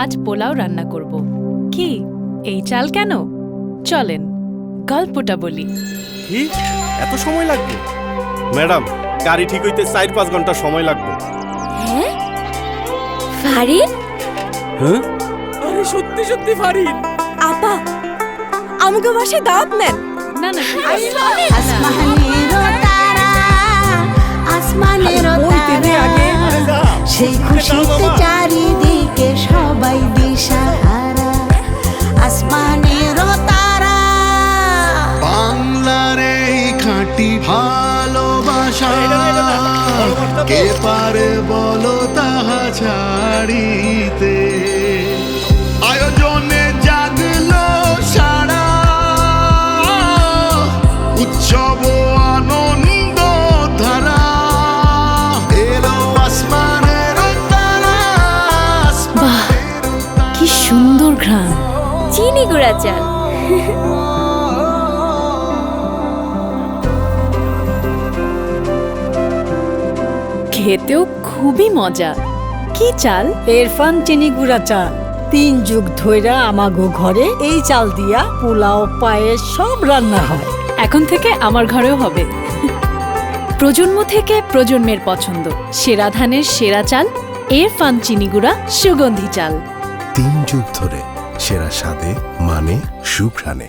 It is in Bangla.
আজ পোলাও রান্না করব। কি এই চাল কেন? চলেন গল্পটা বলি। কি এত সময় লাগবে? ম্যাডাম, গাড়ি ঠিক হইতে 4-5 ঘন্টা সময় লাগবে। হ্যাঁ ফারিন, হ্যাঁ? আরে সত্যি সত্যি ফারিন। আপা আমাকে বাসায় দাওয়াত নেন। না না আসমানেরও তারা, আসমানেরও তারা, সেই খুশিতে চারিদিকে সবাই দিশাহারা। আসমানেরও তারা, বাংলার এই খাঁটি ভালোবাসা কে পারে বলো তাহা ছাড়িতে। আয়োজনে জাগলো সারা, উৎসব আনন্দ ধারা, এলো আসমানের তারা। বাহ, কি সুন্দর ঘ্রাণ। চিনি গুঁড়া চাল। খেতেও খুবই মজা। কি চাল? এরফান চিনি গুঁড়া চাল। 3 যুগ ধইরা আমাগো ঘরে এই চাল দিয়া পোলাও পায়েস সব রান্না হয়। এখন থেকে আমার ঘরেও হবে। প্রজন্ম থেকে প্রজন্মের পছন্দ, সেরা ধানের সেরা চাল, এরফান চিনি গুঁড়া সুগন্ধি চাল। 3 যুগ ধরে সেরা স্বাদে, মানে, সুঘ্রাণে।